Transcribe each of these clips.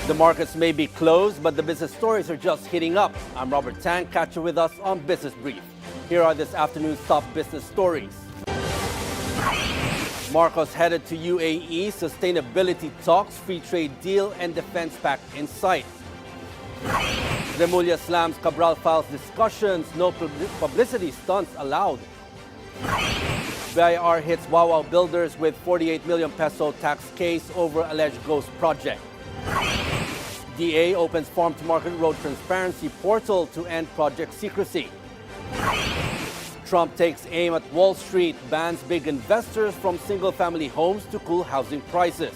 The markets may be closed, but the business stories are just heating up. I'm Robert Tang. Catch you with us on Business Brief. Here are this afternoon's top business stories. Marcos headed to UAE, sustainability talks, free trade deal, and defense pact in sight. Remulla slams Cabral files discussions, no publicity stunts allowed. BIR hits Wawa Builders with 48 million peso tax case over alleged ghost project. DA opens farm-to-market road transparency portal to end project secrecy. Trump takes aim at Wall Street, bans big investors from single-family homes to cool housing prices.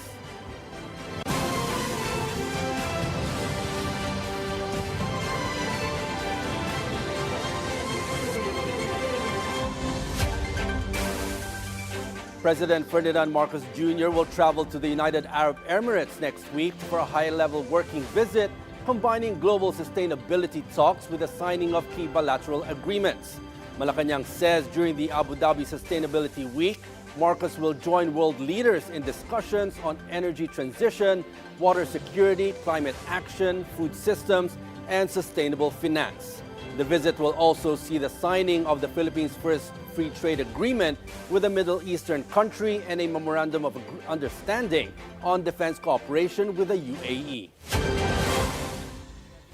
President Ferdinand Marcos Jr. will travel to the United Arab Emirates next week for a high-level working visit, combining global sustainability talks with the signing of key bilateral agreements. Malacanang says during the Abu Dhabi Sustainability Week, Marcos will join world leaders in discussions on energy transition, water security, climate action, food systems, and sustainable finance. The visit will also see the signing of the Philippines' first free trade agreement with a Middle Eastern country and a memorandum of understanding on defense cooperation with the UAE.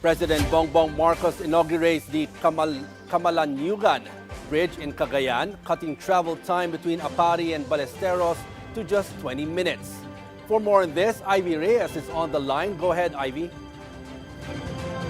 President Bongbong Marcos inaugurates the Camalaniugan Bridge in Cagayan, cutting travel time between Apari and Ballesteros to just 20 minutes. For more on this, Ivy Reyes is on the line. Go ahead, Ivy.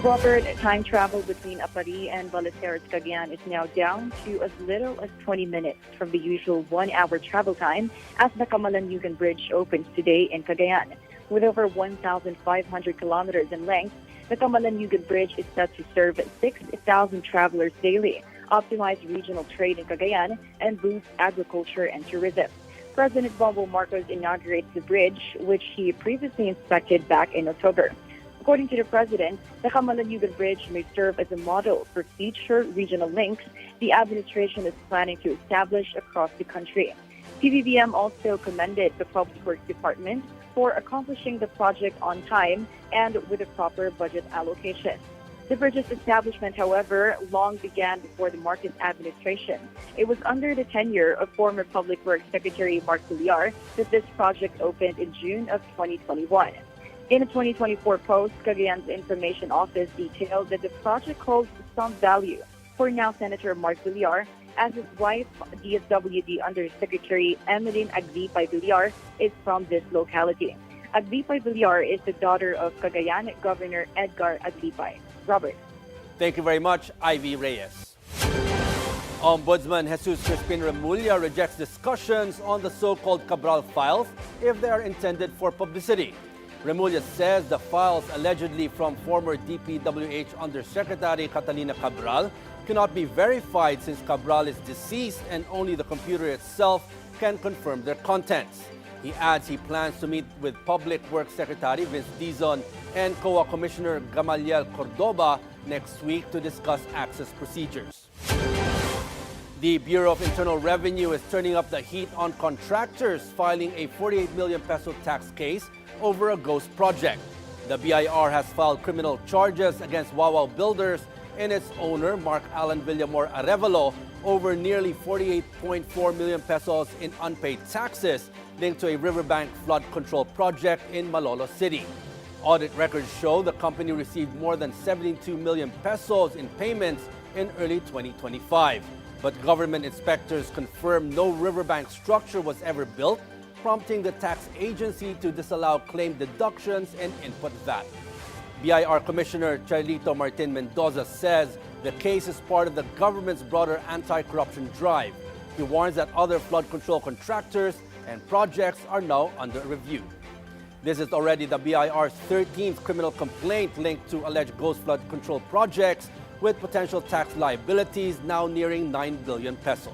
Robert, time travel between Apari and Ballesteros Cagayan is now down to as little as 20 minutes from the usual 1-hour travel time as the Camalaniugan Bridge opens today in Cagayan. With over 1,500 kilometers in length, the Camalaniugan Bridge is set to serve 6,000 travelers daily, optimize regional trade in Cagayan, and boost agriculture and tourism. President Bongbong Marcos inaugurates the bridge, which he previously inspected back in October. According to the President, the Camalaniugan Bridge may serve as a model for future regional links the administration is planning to establish across the country. PBBM also commended the Public Works Department for accomplishing the project on time and with a proper budget allocation. The bridge's establishment, however, long began before the Marcos administration. It was under the tenure of former Public Works Secretary Mark Villar that this project opened in June of 2021. In a 2024 post, Cagayan's Information Office detailed that the project holds some value for now Senator Mark Villar, as his wife, DSWD Undersecretary Emeline Aglipay Villar, is from this locality. Aglipay Villar is the daughter of Cagayan Governor Edgar Aglipay. Robert. Thank you very much, Ivy Reyes. Ombudsman Jesus Crispin Remulla rejects discussions on the so-called Cabral files if they are intended for publicity. Remulla says the files allegedly from former DPWH Undersecretary Catalina Cabral cannot be verified since Cabral is deceased and only the computer itself can confirm their contents. He adds he plans to meet with Public Works Secretary Vince Dizon and COA Commissioner Gamaliel Cordoba next week to discuss access procedures. The Bureau of Internal Revenue is turning up the heat on contractors filing a 48 million peso tax case over a ghost project. The BIR has filed criminal charges against Wawa Builders and its owner, Mark Alan Villamor Arevalo, over nearly 48.4 million pesos in unpaid taxes linked to a riverbank flood control project in Malolo City. Audit records show the company received more than 72 million pesos in payments in early 2025. But government inspectors confirmed no riverbank structure was ever built, prompting the tax agency to disallow claim deductions and input VAT. BIR Commissioner Charlito Martin Mendoza says the case is part of the government's broader anti-corruption drive. He warns that other flood control contractors and projects are now under review. This is already the BIR's 13th criminal complaint linked to alleged ghost flood control projects, with potential tax liabilities now nearing 9 billion pesos.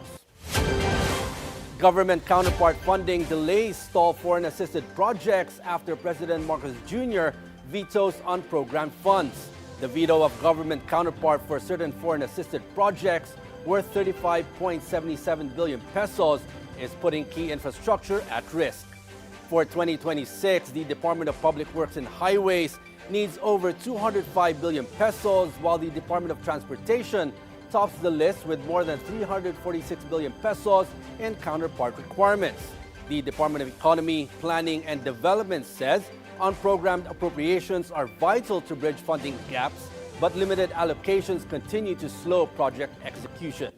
Government counterpart funding delays stall foreign-assisted projects after President Marcos Jr. vetoes unprogrammed funds. The veto of government counterpart for certain foreign-assisted projects worth 35.77 billion pesos is putting key infrastructure at risk. For 2026, the Department of Public Works and Highways needs over 205 billion pesos, while the Department of Transportation tops the list with more than 346 billion pesos in counterpart requirements. The Department of Economy, Planning and Development says unprogrammed appropriations are vital to bridge funding gaps, but limited allocations continue to slow project execution.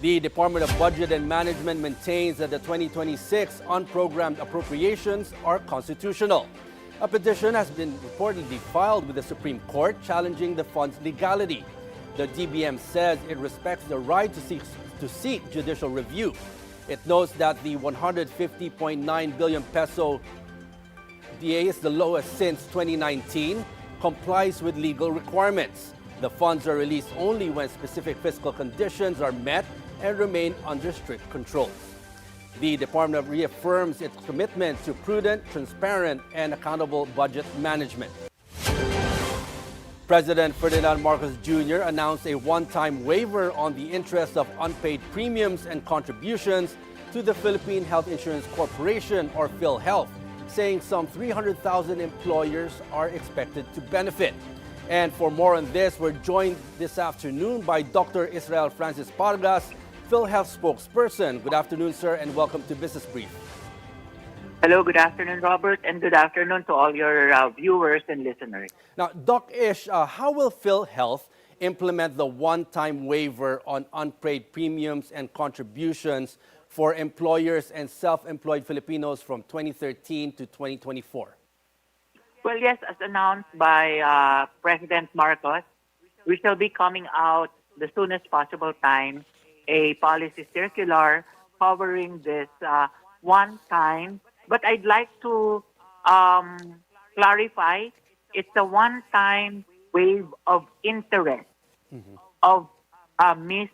The Department of Budget and Management maintains that the 2026 unprogrammed appropriations are constitutional. A petition has been reportedly filed with the Supreme Court challenging the fund's legality. The DBM says it respects the right to seek judicial review. It notes that the 150.9 billion peso DA is the lowest since 2019, complies with legal requirements. The funds are released only when specific fiscal conditions are met and remain under strict controls. The department reaffirms its commitment to prudent, transparent, and accountable budget management. President Ferdinand Marcos Jr. announced a one-time waiver on the interest of unpaid premiums and contributions to the Philippine Health Insurance Corporation, or PhilHealth, saying some 300,000 employers are expected to benefit. And for more on this, we're joined this afternoon by Dr. Israel Francis Pargas, PhilHealth spokesperson. Good afternoon, sir, and welcome to Business Brief. Hello, good afternoon, Robert, and good afternoon to all your viewers and listeners. Now, Doc Ish, how will PhilHealth implement the one-time waiver on unpaid premiums and contributions for employers and self-employed Filipinos from 2013 to 2024? Well, yes, as announced by President Marcos, we shall be coming out the soonest possible time a policy circular covering this one-time. But I'd like to clarify, it's a one-time waive of interest of missed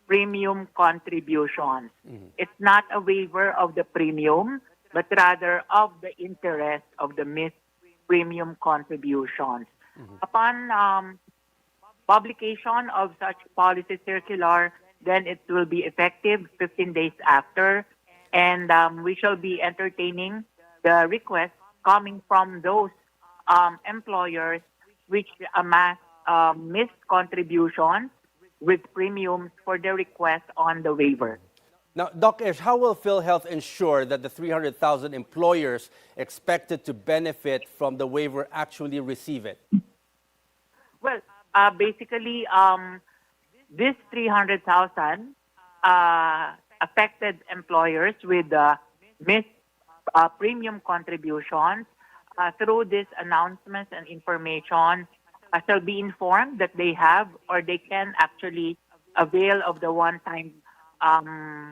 premium contributions. It's not a waiver of the premium, but rather of the interest of the missed premium contributions. Upon publication of such policy circular, then it will be effective 15 days after. And we shall be entertaining the requests coming from those employers which amass missed contributions with premiums for the request on the waiver. Now, Doc Ish, how will PhilHealth ensure that the 300,000 employers expected to benefit from the waiver actually receive it? Well, basically, this 300,000 affected employers with missed premium contributions through these announcements and information shall be informed that they have or they can actually avail of the one-time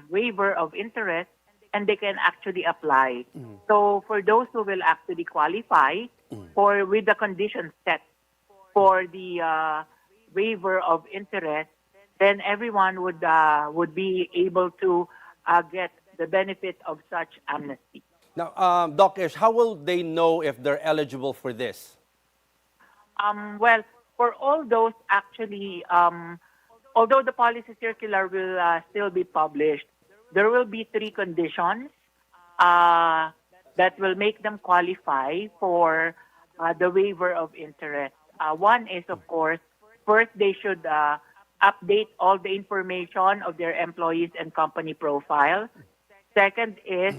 waiver of interest, and they can actually apply. So for those who will actually qualify for with the conditions set for the waiver of interest, then everyone would be able to get the benefit of such amnesty. Now, Doc Ish, how will they know if they're eligible for this? Well, for all those actually, although the policy circular will still be published, there will be 3 conditions that will make them qualify for the waiver of interest. One is, of course, first they should update all the information of their employees and company profile. Second is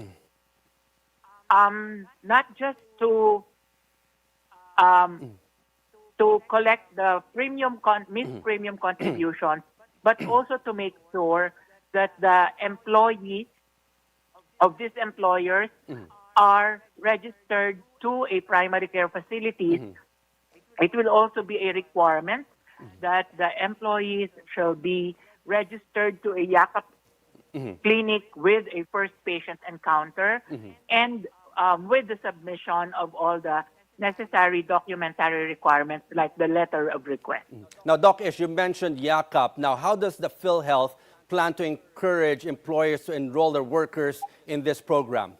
not just to collect the missed premium contributions, but also to make sure that the employees of these employers are registered to a primary care facility. It will also be a requirement that the employees shall be registered to a YACAP clinic with a first patient encounter and with the submission of all the necessary documentary requirements like the letter of request. Now, Doc Ish, you mentioned YACAP. Now, how does the PhilHealth plan to encourage employers to enroll their workers in this program?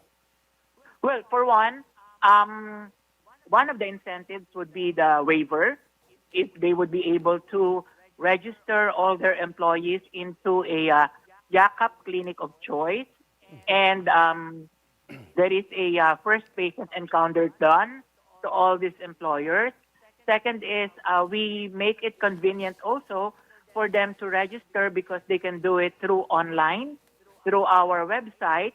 Well, for one of the incentives would be the waiver. If they would be able to register all their employees into a YACAP clinic of choice, and there is a first patient encounter done, to all these employers. Second is we make it convenient also for them to register because they can do it through online, through our website,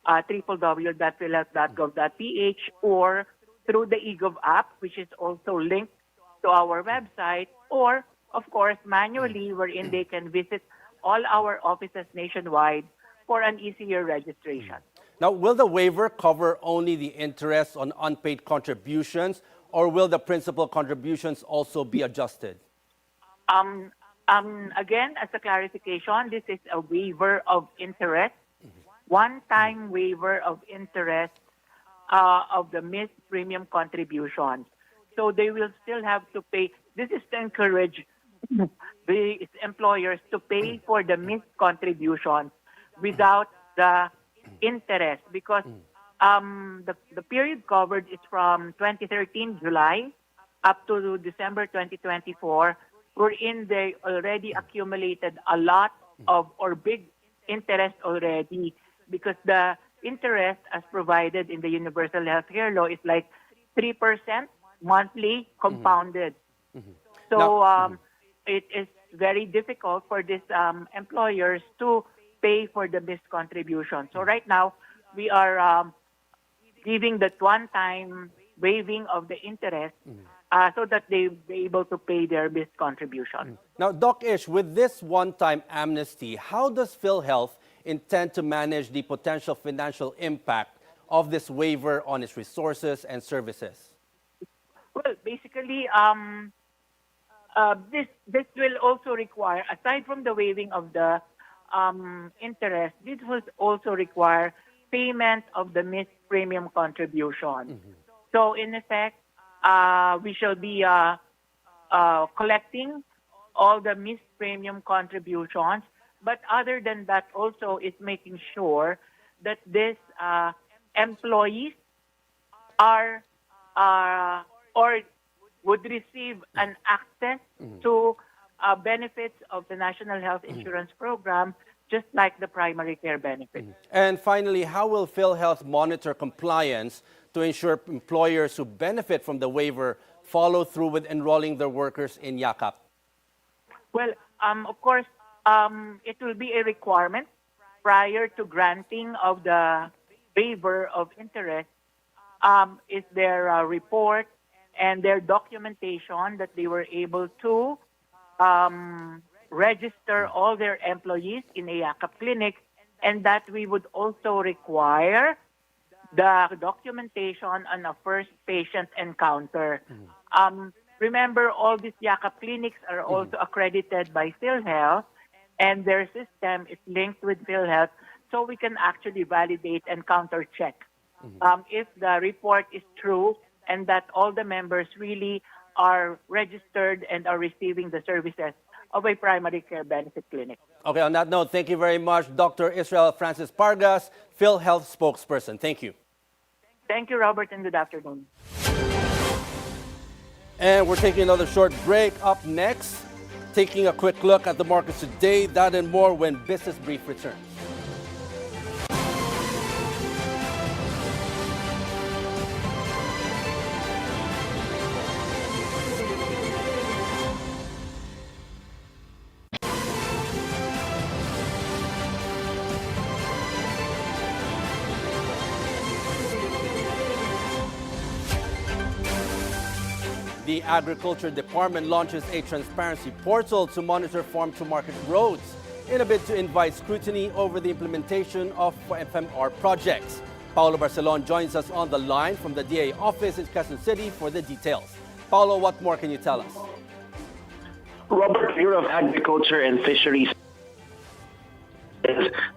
www.philhealth.gov.ph, or through the eGov app, which is also linked to our website, or, of course, manually, wherein they can visit all our offices nationwide for an easier registration. Now, will the waiver cover only the interest on unpaid contributions, or will the principal contributions also be adjusted? Again, as a clarification, this is a waiver of interest, one-time waiver of interest of the missed premium contributions. So they will still have to pay. This is to encourage the employers to pay for the missed contributions without the interest, because the period covered is from 2013 July up to December 2024, wherein they already accumulated a lot of or big interest already, because the interest as provided in the Universal Health Care Law is like 3% monthly compounded. So it is very difficult for these employers to pay for the missed contribution. So right now, we are giving that one-time waiving of the interest so that they be able to pay their missed contribution. Now, Doc Ish, with this one-time amnesty, how does PhilHealth intend to manage the potential financial impact of this waiver on its resources and services? Well, basically, this will also require, aside from the waiving of the interest, this will also require payment of the missed premium contribution. So, in effect, we shall be collecting all the missed premium contributions. But other than that, also is making sure that these employees are or would receive an access to benefits of the National Health Insurance Program, just like the primary care benefits. And finally, how will PhilHealth monitor compliance to ensure employers who benefit from the waiver follow through with enrolling their workers in YAKAP? Well, of course, it will be a requirement prior to granting of the waiver of interest, is their report and their documentation that they were able to register all their employees in a YAKAP clinic, and that we would also require the documentation on a first patient encounter. Remember, all these YAKAP clinics are also accredited by PhilHealth, and their system is linked with PhilHealth, so we can actually validate and counter-check if the report is true and that all the members really are registered and are receiving the services of a primary care benefit clinic. Okay, on that note, thank you very much, Dr. Israel Francis Pargas, PhilHealth spokesperson. Thank you. Thank you, Robert, and good afternoon. And we're taking another short break. Up next, taking a quick look at the markets today, that and more when Business Brief returns. The Agriculture Department launches a transparency portal to monitor farm-to-market roads in a bid to invite scrutiny over the implementation of FMR projects. Paulo Barcelon joins us on the line from the DA office in Quezon City for the details. Paulo, what more can you tell us? Robert, Bureau of Agriculture and Fisheries.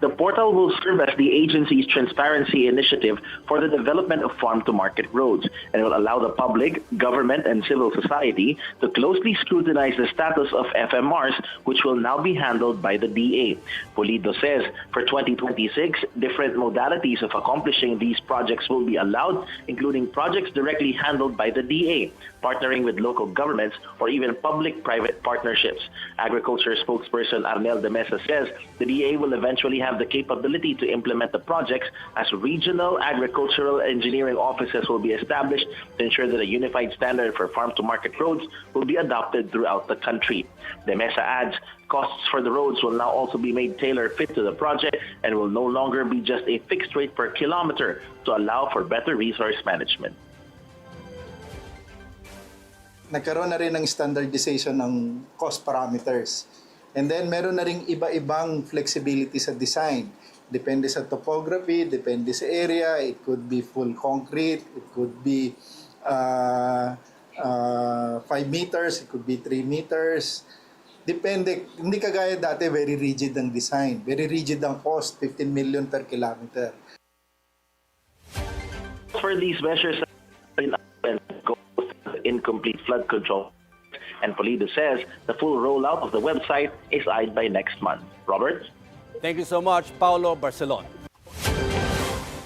The portal will serve as the agency's transparency initiative for the development of farm-to-market roads, and will allow the public, government, and civil society to closely scrutinize the status of FMRs, which will now be handled by the DA. Pulido says for 2026, different modalities of accomplishing these projects will be allowed, including projects directly handled by the DA, partnering with local governments, or even public-private partnerships. Agriculture spokesperson Arnel de Mesa says the DA will eventually have the capability to implement the projects, as regional agricultural engineering offices will be established to ensure that a unified standard for farm-to-market roads will be adopted throughout the country. The MESA adds, costs for the roads will now also be made tailor-fit to the project and will no longer be just a fixed rate per kilometer to allow for better resource management. Nagkaroon na rin ng standardization ng cost parameters. And then meron na ring iba-ibang flexibility sa design. Depende sa topography, depende sa area. It could be full concrete, it could be 5 meters, it could be 3 meters. Depende. Hindi kagaya dati, very rigid ang design. Very rigid ang cost, 15 million per kilometer. For these measures, incomplete flood control. And Polido says the full rollout of the website is eyed by next month. Robert? Thank you so much, Paulo Barcelon.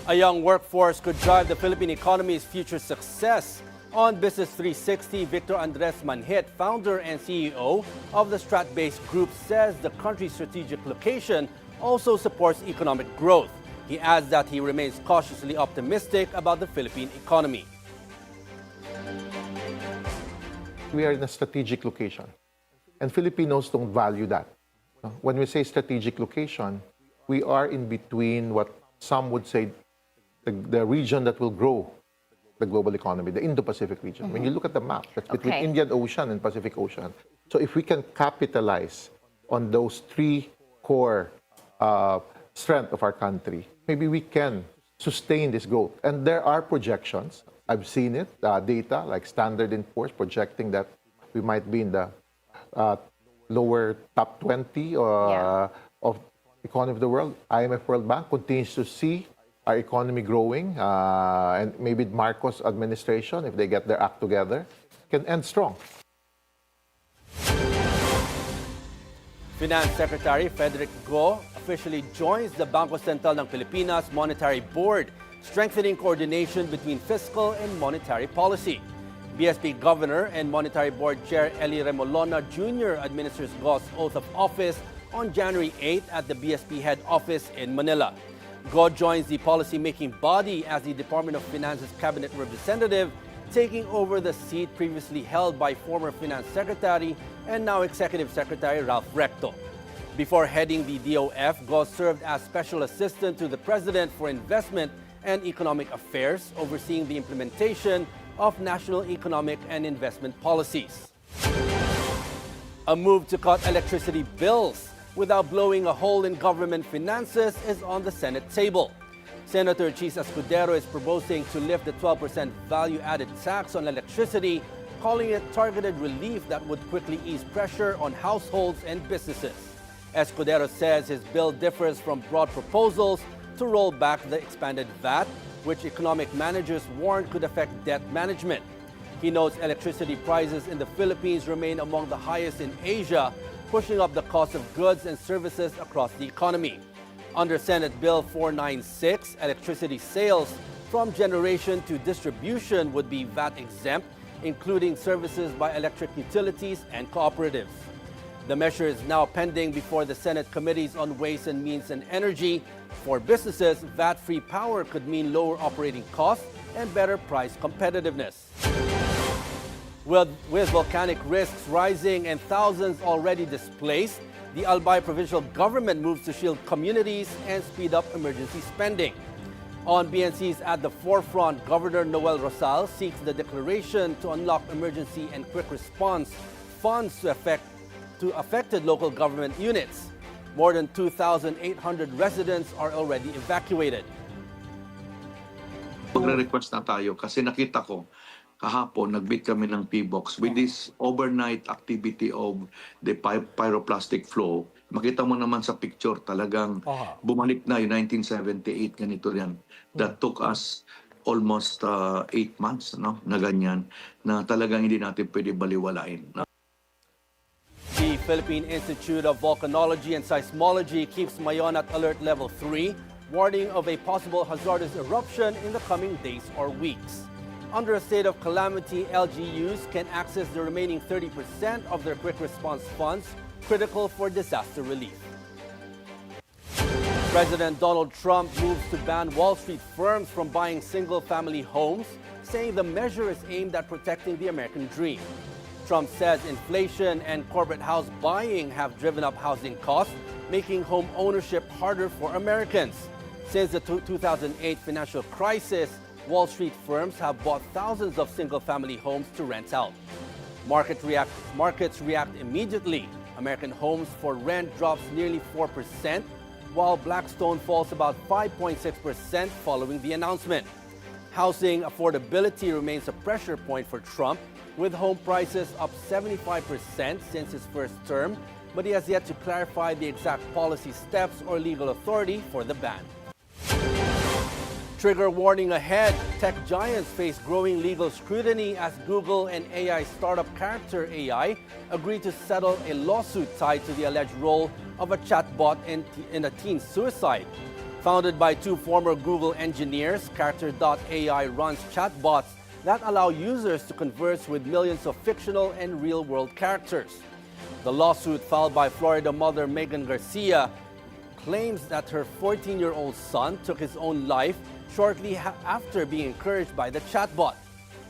A young workforce could drive the Philippine economy's future success. On Business 360, Victor Andres Manhit, founder and CEO of the Strat-based group, says the country's strategic location also supports economic growth. He adds that he remains cautiously optimistic about the Philippine economy. We are in a strategic location, and Filipinos don't value that. When we say strategic location, we are in between what some would say the region that will grow the global economy, the Indo-Pacific region. When you look at the map, that's between Indian Ocean and Pacific Ocean. So if we can capitalize on those three core strengths of our country, maybe we can sustain this growth. And there are projections. I've seen it, data like Standard & Poor's projecting that we might be in the lower top 20 of economy of the world. IMF World Bank continues to see our economy growing, and maybe Marcos administration, if they get their act together, can end strong. Finance Secretary Frederick Go officially joins the Bangko Sentral ng Pilipinas Monetary Board, strengthening coordination between fiscal and monetary policy. BSP Governor and Monetary Board Chair Eli Remulla Jr. administers Go's oath of office on January 8 at the BSP head office in Manila. Go joins the policy-making body as the Department of Finance's cabinet representative, taking over the seat previously held by former Finance Secretary and now Executive Secretary Ralph Recto. Before heading the DOF, Go served as Special Assistant to the President for Investment and Economic Affairs, overseeing the implementation of national economic and investment policies. A move to cut electricity bills without blowing a hole in government finances is on the Senate table. Senator Chis Escudero is proposing to lift the 12% value-added tax on electricity, calling it targeted relief that would quickly ease pressure on households and businesses. Escudero says his bill differs from broad proposals to roll back the expanded VAT, which economic managers warned could affect debt management. He notes electricity prices in the Philippines remain among the highest in Asia, pushing up the cost of goods and services across the economy. Under Senate Bill 496, electricity sales from generation to distribution would be VAT exempt, including services by electric utilities and cooperatives. The measure is now pending before the Senate Committees on Ways and Means and Energy. For businesses, VAT-free power could mean lower operating costs and better price competitiveness. With volcanic risks rising and thousands already displaced, the Albay provincial government moves to shield communities and speed up emergency spending. On BNC's At the Forefront, Governor Noel Rosal seeks the declaration to unlock emergency and quick response funds to affected local government units. More than 2,800 residents are already evacuated. Magre-request na tayo kasi nakita ko kahapon nagbit kami ng P-box with this overnight activity of the pyroclastic flow. Makita mo naman sa picture talagang bumalik na yung 1978 ganito yan. That took us almost 8 months no na ganyan na talagang hindi natin pwede baliwalain. The Philippine Institute of Volcanology and Seismology keeps Mayon at alert level 3, warning of a possible hazardous eruption in the coming days or weeks. Under a state of calamity, LGUs can access the remaining 30% of their quick response funds critical for disaster relief. President Donald Trump moves to ban Wall Street firms from buying single-family homes, saying the measure is aimed at protecting the American dream. Trump says inflation and corporate house buying have driven up housing costs, making home ownership harder for Americans. Since the 2008 financial crisis, Wall Street firms have bought thousands of single-family homes to rent out. Markets react immediately. American homes for rent drops nearly 4%, while Blackstone falls about 5.6% following the announcement. Housing affordability remains a pressure point for Trump, with home prices up 75% since his first term, but he has yet to clarify the exact policy steps or legal authority for the ban. Trigger warning ahead. Tech giants face growing legal scrutiny as Google and AI startup Character AI agree to settle a lawsuit tied to the alleged role of a chatbot in a teen suicide. Founded by two former Google engineers, Character.ai runs chatbots that allow users to converse with millions of fictional and real-world characters. The lawsuit filed by Florida mother Megan Garcia claims that her 14-year-old son took his own life shortly after being encouraged by the chatbot.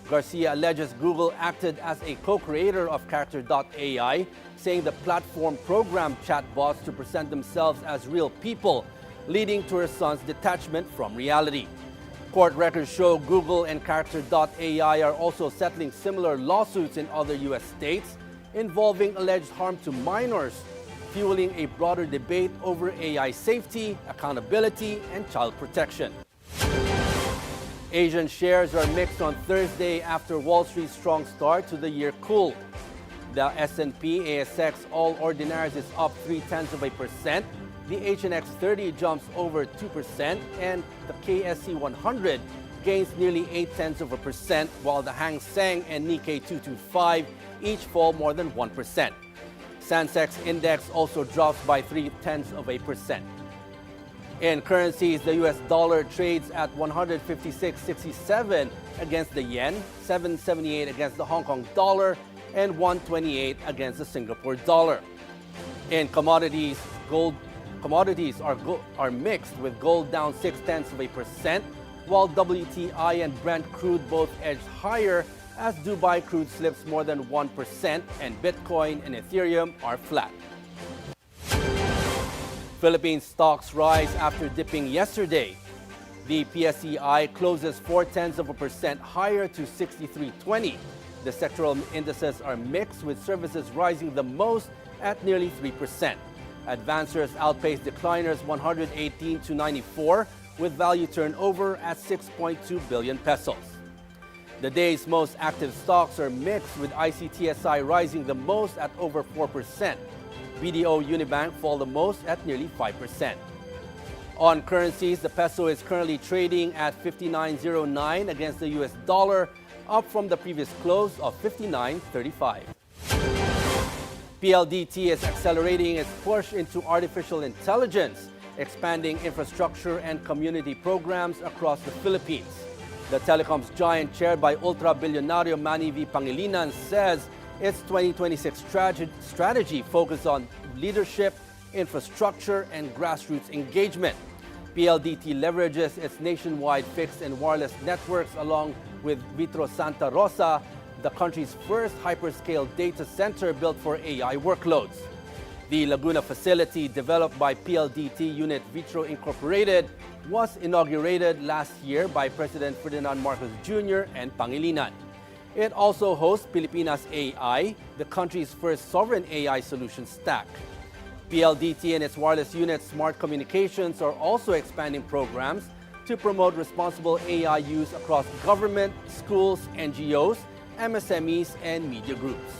Garcia alleges Google acted as a co-creator of Character.ai, saying the platform programmed chatbots to present themselves as real people, leading to her son's detachment from reality. Court records show Google and Character.ai are also settling similar lawsuits in other U.S. states involving alleged harm to minors, fueling a broader debate over AI safety, accountability, and child protection. Asian shares are mixed on Thursday after Wall Street's strong start to the year cooled. The S&P ASX All Ordinaries is up 0.3%. The HNX 30 jumps over 2%, and the KSE 100 gains nearly 0.8%, while the Hang Seng and Nikkei 225 each fall more than 1%. Sensex index also drops by 0.3%. In currencies, the US dollar trades at 156.67 against the yen, 7.78 against the Hong Kong dollar, and 1.28 against the Singapore dollar. In commodities, commodities are mixed, with gold down 0.6%, while WTI and Brent crude both edged higher as Dubai crude slips more than 1%, and Bitcoin and Ethereum are flat. Philippine stocks rise after dipping yesterday. The PSEI closes 0.4% higher to 63.20. The sectoral indices are mixed, with services rising the most at nearly 3%. Advancers outpace decliners 118 to 94, with value turnover at 6.2 billion pesos. The day's most active stocks are mixed, with ICTSI rising the most at over 4%. BDO Unibank fall the most at nearly 5%. On currencies, the peso is currently trading at 59.09 against the US dollar, up from the previous close of 59.35. PLDT is accelerating its push into artificial intelligence, expanding infrastructure and community programs across the Philippines. The telecoms giant, chaired by ultra-Bilyonaryo Manny V. Pangilinan, says its 2026 strategy focuses on leadership, infrastructure, and grassroots engagement. PLDT leverages its nationwide fixed and wireless networks along with Vitro Santa Rosa, the country's first hyperscale data center built for AI workloads. The Laguna facility, developed by PLDT Unit Vitro Incorporated, was inaugurated last year by President Ferdinand Marcos Jr. and Pangilinan. It also hosts Pilipinas AI, the country's first sovereign AI solution stack. PLDT and its wireless unit, Smart Communications, are also expanding programs to promote responsible AI use across government, schools, NGOs, MSMEs, and media groups.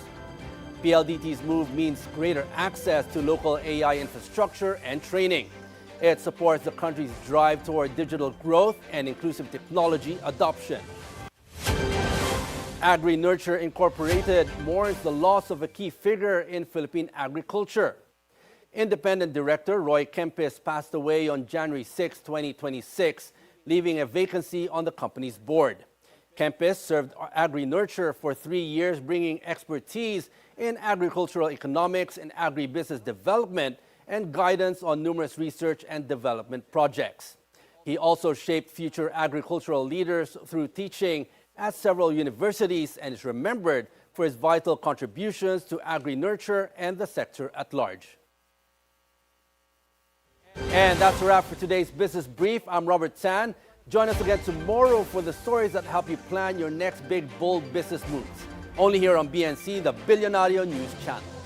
PLDT's move means greater access to local AI infrastructure and training. It supports the country's drive toward digital growth and inclusive technology adoption. Agri Nurture Incorporated mourns the loss of a key figure in Philippine agriculture. Independent Director Roy Kempis passed away on January 6, 2026, leaving a vacancy on the company's board. Kempis served Agri Nurture for 3 years, bringing expertise in agricultural economics and agribusiness development, and guidance on numerous research and development projects. He also shaped future agricultural leaders through teaching at several universities and is remembered for his vital contributions to Agri Nurture and the sector at large. And that's a wrap for today's Business Brief. I'm Robert San. Join us again tomorrow for the stories that help you plan your next big, bold business moves. Only here on BNC, the Bilyonaryo News Channel.